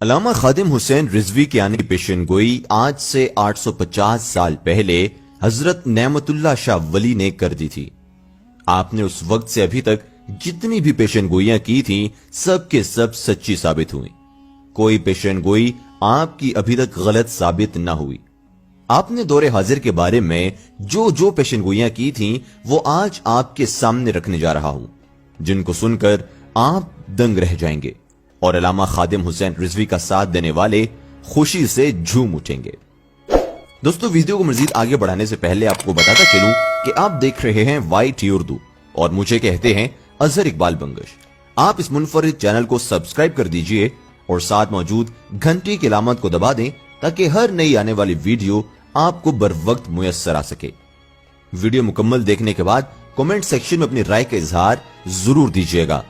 علامہ خادم حسین رضوی کی آنے کی پیشن گوئی آج سے 850 سال پہلے حضرت نعمت اللہ شاہ ولی نے کر دی تھی۔ آپ نے اس وقت سے ابھی تک جتنی بھی پیشن گوئیاں کی تھیں سب کے سب سچی ثابت ہوئی۔ کوئی پیشن گوئی آپ کی ابھی تک غلط ثابت نہ ہوئی۔ آپ نے دور حاضر کے بارے میں جو پیشن گوئیاں کی تھیں وہ آج آپ کے سامنے رکھنے جا رہا ہوں، جن کو سن کر آپ دنگ رہ جائیں گے اور علامہ خادم حسین رضوی کا ساتھ دینے والے خوشی سے جھوم اٹھیں گے۔ دوستو، ویڈیو کو مزید آگے بڑھانے سے پہلے آپ کو بتاتا چلوں کہ آپ دیکھ رہے ہیں وائی اردو اور مجھے کہتے ہیں اظہر اقبال بنگش۔ آپ اس منفرد چینل کو سبسکرائب کر دیجئے اور ساتھ موجود گھنٹی کی علامت کو دبا دیں تاکہ ہر نئی آنے والی ویڈیو آپ کو بر وقت میسر آ سکے۔ ویڈیو مکمل دیکھنے کے بعد کمنٹ سیکشن میں اپنی رائے کا اظہار ضرور دیجئے گا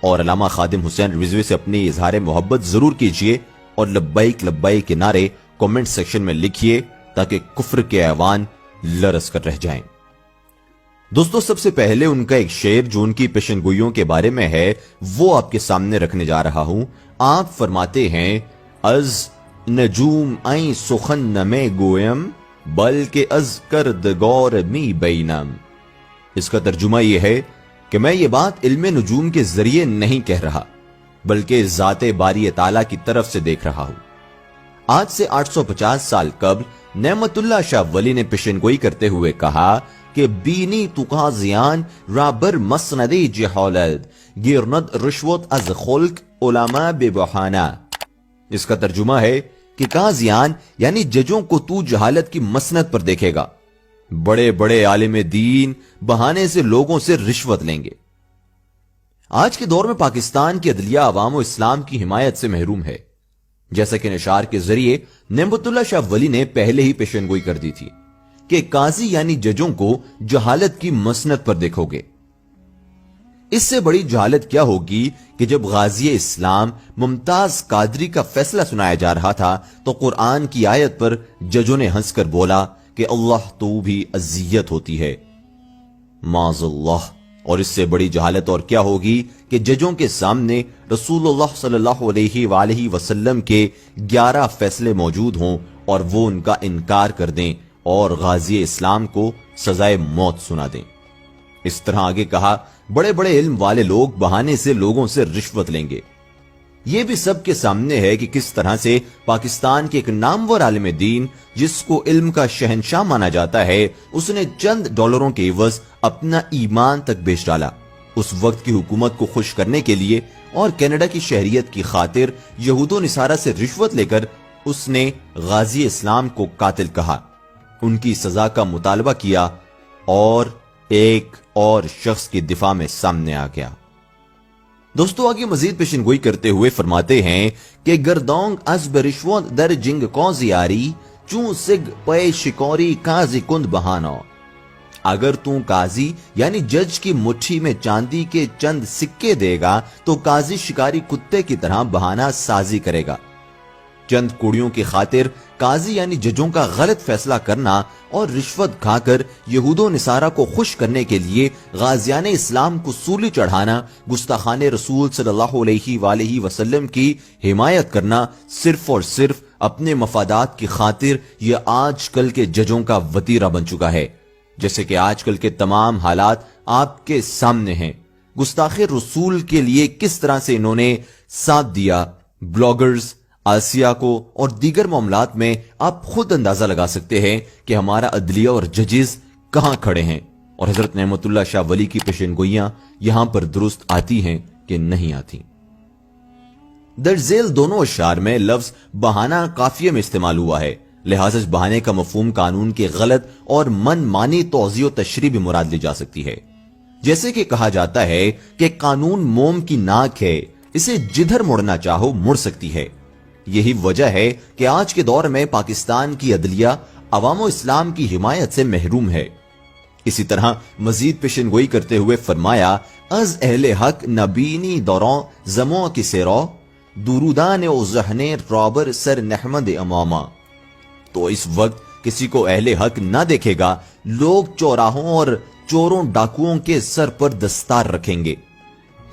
اور علامہ خادم حسین رضوی سے اپنی اظہار محبت ضرور کیجئے اور لبیک لبیک کے نعرے کمنٹ سیکشن میں لکھیے تاکہ کفر کے ایوان لرز کر رہ جائیں۔ دوستو، سب سے پہلے ان کا ایک شعر جو ان کی پیشن گوئیوں کے بارے میں ہے وہ آپ کے سامنے رکھنے جا رہا ہوں۔ آپ فرماتے ہیں، از نجوم این سخن نمے گویم بلکہ از کردگار می بینم۔ اس کا ترجمہ یہ ہے کہ میں یہ بات علم نجوم کے ذریعے نہیں کہہ رہا بلکہ ذات باری تعالیٰ کی طرف سے دیکھ رہا ہوں۔ آج سے 850 سال قبل نعمت اللہ شاہ ولی نے پیشن گوئی کرتے ہوئے کہا کہ بینی تو قاضیان رابر مسندی جہالت گرند رشوت از خلق علماء بے بہانہ۔ اس کا ترجمہ ہے کہ قاضیان یعنی ججوں کو تو جہالت کی مسند پر دیکھے گا، بڑے بڑے عالم دین بہانے سے لوگوں سے رشوت لیں گے۔ آج کے دور میں پاکستان کی عدلیہ عوام و اسلام کی حمایت سے محروم ہے، جیسا کہ نشار کے ذریعے نعمت اللہ شاہ ولی نے پہلے ہی پیشن گوئی کر دی تھی کہ قاضی یعنی ججوں کو جہالت کی مسند پر دیکھو گے۔ اس سے بڑی جہالت کیا ہوگی کہ جب غازی اسلام ممتاز قادری کا فیصلہ سنایا جا رہا تھا تو قرآن کی آیت پر ججوں نے ہنس کر بولا کہ اللہ تو بھی اذیت ہوتی ہے، معاذ اللہ۔ اور اس سے بڑی جہالت اور کیا ہوگی کہ ججوں کے سامنے رسول اللہ صلی اللہ علیہ وآلہ وسلم کے 11 فیصلے موجود ہوں اور وہ ان کا انکار کر دیں اور غازی اسلام کو سزائے موت سنا دیں۔ اس طرح آگے کہا، بڑے بڑے علم والے لوگ بہانے سے لوگوں سے رشوت لیں گے۔ یہ بھی سب کے سامنے ہے کہ کس طرح سے پاکستان کے ایک نامور عالم دین جس کو علم کا شہنشاہ مانا جاتا ہے، اس نے چند ڈالروں کے عوض اپنا ایمان تک بیچ ڈالا۔ اس وقت کی حکومت کو خوش کرنے کے لیے اور کینیڈا کی شہریت کی خاطر یہود و نصارہ سے رشوت لے کر اس نے غازی اسلام کو قاتل کہا، ان کی سزا کا مطالبہ کیا اور ایک اور شخص کی دفاع میں سامنے آ گیا۔ دوستو، آگے مزید پیشن گوئی کرتے ہوئے فرماتے ہیں کہ گردونگ از برشوت در جنگ قاضیاری چون سگ پے شکوری قاضی کند بہانو۔ اگر تو قاضی یعنی جج کی مٹھی میں چاندی کے چند سکے دے گا تو قاضی شکاری کتے کی طرح بہانہ سازی کرے گا۔ چند کوڑیوں کی خاطر قاضی یعنی ججوں کا غلط فیصلہ کرنا اور رشوت کھا کر یہود و نصارہ کو خوش کرنے کے لیے غازیان اسلام کو سولی چڑھانا، گستاخان رسول صلی اللہ علیہ وآلہ وسلم کی حمایت کرنا صرف اور صرف اپنے مفادات کی خاطر یہ آج کل کے ججوں کا وتیرہ بن چکا ہے، جیسے کہ آج کل کے تمام حالات آپ کے سامنے ہیں۔ گستاخ رسول کے لیے کس طرح سے انہوں نے ساتھ دیا، بلاگرز، آسیہ کو اور دیگر معاملات میں آپ خود اندازہ لگا سکتے ہیں کہ ہمارا عدلیہ اور ججز کہاں کھڑے ہیں اور حضرت نعمت اللہ شاہ ولی کی پیشن گوئیاں یہاں پر درست آتی ہیں کہ نہیں آتی۔ درذیل دونوں اشعار میں لفظ بہانہ قافیے میں استعمال ہوا ہے، لہذا اس بہانے کا مفہوم قانون کے غلط اور من مانی توضیح و تشریح بھی مراد لی جا سکتی ہے۔ جیسے کہ کہا جاتا ہے کہ قانون موم کی ناک ہے، اسے جدھر مڑنا چاہو مڑ سکتی ہے۔ یہی وجہ ہے کہ آج کے دور میں پاکستان کی عدلیہ عوام و اسلام کی حمایت سے محروم ہے۔ اسی طرح مزید پیشن گوئی کرتے ہوئے فرمایا، از اہل حق نبینی دوروں زموں کی سیرو درودان و ذہن رابر سر نحمد اماما۔ تو اس وقت کسی کو اہل حق نہ دیکھے گا، لوگ چوراہوں اور چوروں ڈاکوؤں کے سر پر دستار رکھیں گے۔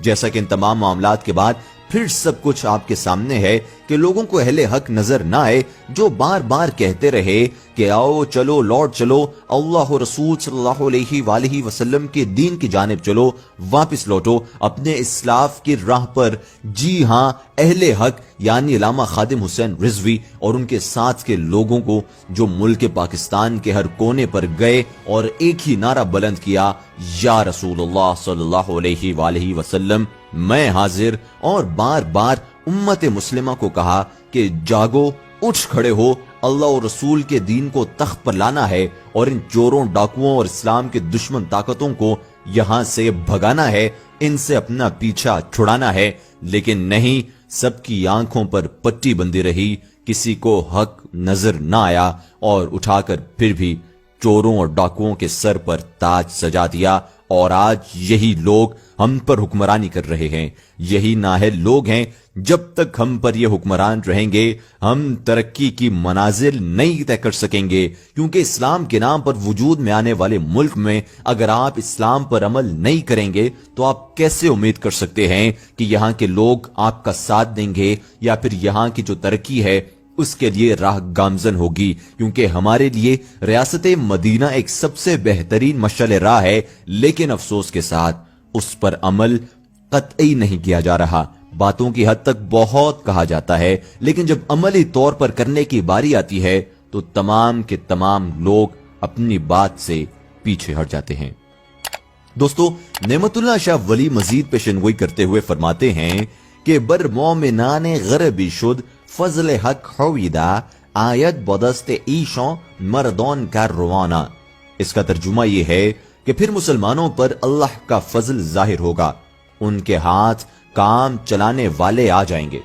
جیسا کہ ان تمام معاملات کے بعد پھر سب کچھ آپ کے سامنے ہے کہ لوگوں کو اہل حق نظر نہ آئے جو بار بار کہتے رہے کہ آؤ چلو لوٹ چلو اللہ و رسول صلی اللہ علیہ وآلہ وسلم کے دین کی جانب چلو، واپس لوٹو اپنے اسلاف کی راہ پر۔ جی ہاں، اہل حق یعنی علامہ خادم حسین رضوی اور ان کے ساتھ کے لوگوں کو جو ملک پاکستان کے ہر کونے پر گئے اور ایک ہی نعرہ بلند کیا، یا رسول اللہ صلی اللہ علیہ وآلہ وسلم میں حاضر، اور بار بار امت مسلمہ کو کہا کہ جاگو، اٹھ کھڑے ہو، اللہ اور رسول کے دین کو تخت پر لانا ہے اور ان چوروں، ڈاکوؤں اور اسلام کے دشمن طاقتوں کو یہاں سے بھگانا ہے، ان سے اپنا پیچھا چھڑانا ہے۔ لیکن نہیں، سب کی آنکھوں پر پٹی بندی رہی، کسی کو حق نظر نہ آیا، اور اٹھا کر پھر بھی چوروں اور ڈاکوؤں کے سر پر تاج سجا دیا، اور آج یہی لوگ ہم پر حکمرانی کر رہے ہیں۔ یہی نااہل لوگ ہیں، جب تک ہم پر یہ حکمران رہیں گے ہم ترقی کی منازل نہیں طے کر سکیں گے، کیونکہ اسلام کے نام پر وجود میں آنے والے ملک میں اگر آپ اسلام پر عمل نہیں کریں گے تو آپ کیسے امید کر سکتے ہیں کہ یہاں کے لوگ آپ کا ساتھ دیں گے، یا پھر یہاں کی جو ترقی ہے اس کے لیے راہ گامزن ہوگی؟ کیونکہ ہمارے لیے ریاست مدینہ ایک سب سے بہترین مشعل راہ ہے، لیکن افسوس کے ساتھ اس پر عمل قطعی نہیں کیا جا رہا۔ باتوں کی حد تک بہت کہا جاتا ہے، لیکن جب عملی طور پر کرنے کی باری آتی ہے تو تمام کے تمام لوگ اپنی بات سے پیچھے ہٹ جاتے ہیں۔ دوستو، نعمت اللہ شاہ ولی مزید پیشنگوئی کرتے ہوئے فرماتے ہیں کہ بر مومنان غربی شد فضل حق ہویدہ آیت بدست ایشوں مردون کا روانہ۔ اس کا ترجمہ یہ ہے کہ پھر مسلمانوں پر اللہ کا فضل ظاہر ہوگا، ان کے ہاتھ کام چلانے والے آ جائیں گے۔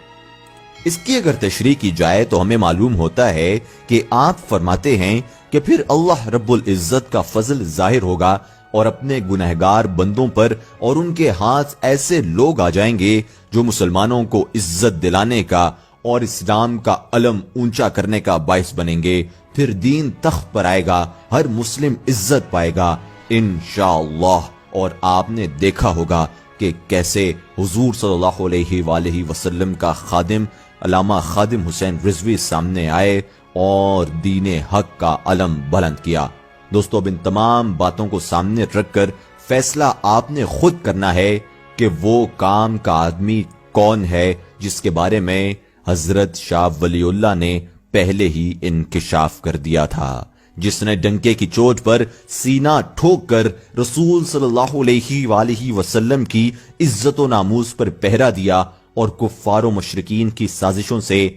اس کی اگر تشریح کی جائے تو ہمیں معلوم ہوتا ہے کہ آپ فرماتے ہیں کہ پھر اللہ رب العزت کا فضل ظاہر ہوگا اور اپنے گنہگار بندوں پر، اور ان کے ہاتھ ایسے لوگ آ جائیں گے جو مسلمانوں کو عزت دلانے کا اور اسلام کا علم اونچا کرنے کا باعث بنیں گے۔ پھر دین تخت پر آئے گا، ہر مسلم عزت پائے گا انشاءاللہ۔ اور آپ نے دیکھا ہوگا کہ کیسے حضور صلی اللہ علیہ وآلہ وسلم کا خادم علامہ خادم حسین رضوی سامنے آئے اور دین حق کا علم بلند کیا۔ دوستو، اب ان تمام باتوں کو سامنے رکھ کر فیصلہ آپ نے خود کرنا ہے کہ وہ کام کا آدمی کون ہے جس کے بارے میں حضرت شاہ ولی اللہ نے پہلے ہی انکشاف کر دیا تھا، جس نے ڈنکے کی چوٹ پر سینہ ٹھوک کر رسول صلی اللہ علیہ وآلہ وسلم کی عزت و ناموس پر پہرا دیا اور کفار و مشرکین کی سازشوں سے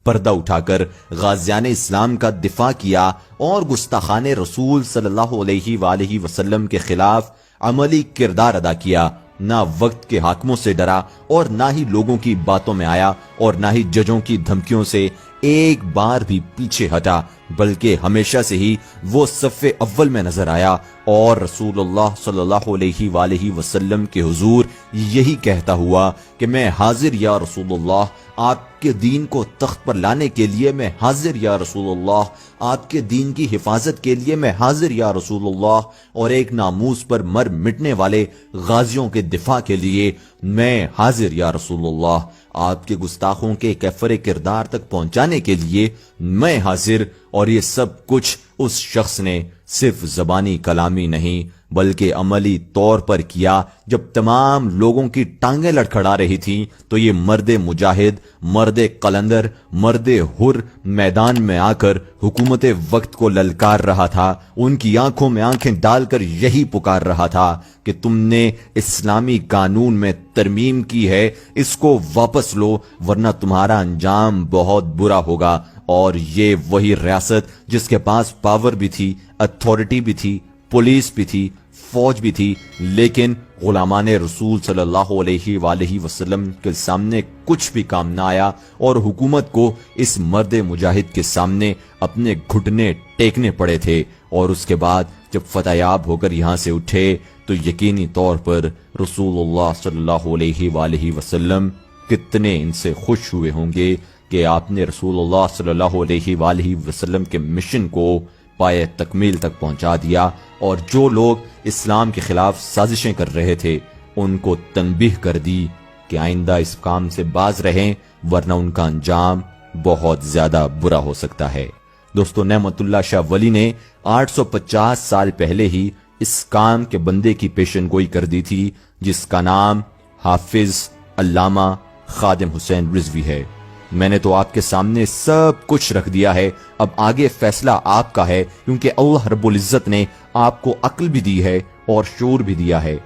پردہ اٹھا کر غازیان اسلام کا دفاع کیا اور گستاخان رسول صلی اللہ علیہ وآلہ وسلم کے خلاف عملی کردار ادا کیا۔ نہ وقت کے حاکموں سے ڈرا اور نہ ہی لوگوں کی باتوں میں آیا اور نہ ہی ججوں کی دھمکیوں سے ایک بار بھی پیچھے ہٹا، بلکہ ہمیشہ سے ہی وہ صف اول میں نظر آیا اور رسول اللہ صلی اللہ علیہ وآلہ وسلم کے حضور یہی کہتا ہوا کہ میں حاضر یا رسول اللہ، آپ کے دین کو تخت پر لانے کے لیے میں حاضر یا رسول اللہ، آپ کے دین کی حفاظت کے لیے میں حاضر یا رسول اللہ، اور ایک ناموس پر مر مٹنے والے غازیوں کے دفاع کے لیے میں حاضر یا رسول اللہ، آپ کے گستاخوں کے کیفر کردار تک پہنچانے کے لیے میں حاضر۔ اور یہ سب کچھ اس شخص نے صرف زبانی کلامی نہیں بلکہ عملی طور پر کیا۔ جب تمام لوگوں کی ٹانگیں لڑکھڑا رہی تھیں تو یہ مرد مجاہد، مرد قلندر، مرد حر میدان میں آ کر حکومت وقت کو للکار رہا تھا، ان کی آنکھوں میں آنکھیں ڈال کر یہی پکار رہا تھا کہ تم نے اسلامی قانون میں ترمیم کی ہے، اس کو واپس لو ورنہ تمہارا انجام بہت برا ہوگا۔ اور یہ وہی ریاست جس کے پاس پاور بھی تھی، اتھارٹی بھی تھی، پولیس بھی تھی، فوج بھی تھی، لیکن غلامان رسول صلی اللہ علیہ وآلہ وسلم کے سامنے کچھ بھی کام نہ آیا اور حکومت کو اس مرد مجاہد کے سامنے اپنے گھٹنے ٹیکنے پڑے تھے۔ اور اس کے بعد جب فتح یاب ہو کر یہاں سے اٹھے تو یقینی طور پر رسول اللہ صلی اللہ علیہ وآلہ وسلم کتنے ان سے خوش ہوئے ہوں گے کہ آپ نے رسول اللہ صلی اللہ علیہ وآلہ وسلم کے مشن کو پائے تکمیل تک پہنچا دیا، اور جو لوگ اسلام کے خلاف سازشیں کر رہے تھے ان کو تنبیہ کر دی کہ آئندہ اس کام سے باز رہیں ورنہ ان کا انجام بہت زیادہ برا ہو سکتا ہے۔ دوستو، نعمت اللہ شاہ ولی نے 850 سال پہلے ہی اس کام کے بندے کی پیشن گوئی کر دی تھی، جس کا نام حافظ علامہ خادم حسین رضوی ہے۔ میں نے تو آپ کے سامنے سب کچھ رکھ دیا ہے، اب آگے فیصلہ آپ کا ہے، کیونکہ اللہ رب العزت نے آپ کو عقل بھی دی ہے اور شعور بھی دیا ہے۔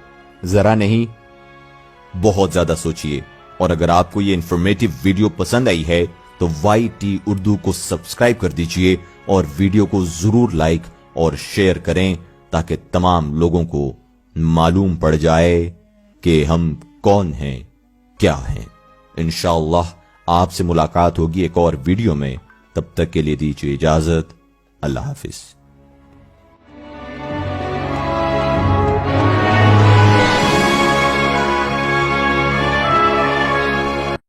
ذرا نہیں، بہت زیادہ سوچئے، اور اگر آپ کو یہ انفارمیٹو ویڈیو پسند آئی ہے تو وائی ٹی اردو کو سبسکرائب کر دیجئے اور ویڈیو کو ضرور لائک اور شیئر کریں تاکہ تمام لوگوں کو معلوم پڑ جائے کہ ہم کون ہیں، کیا ہیں۔ انشاءاللہ آپ سے ملاقات ہوگی ایک اور ویڈیو میں، تب تک کے لیے دیجیے اجازت۔ اللہ حافظ۔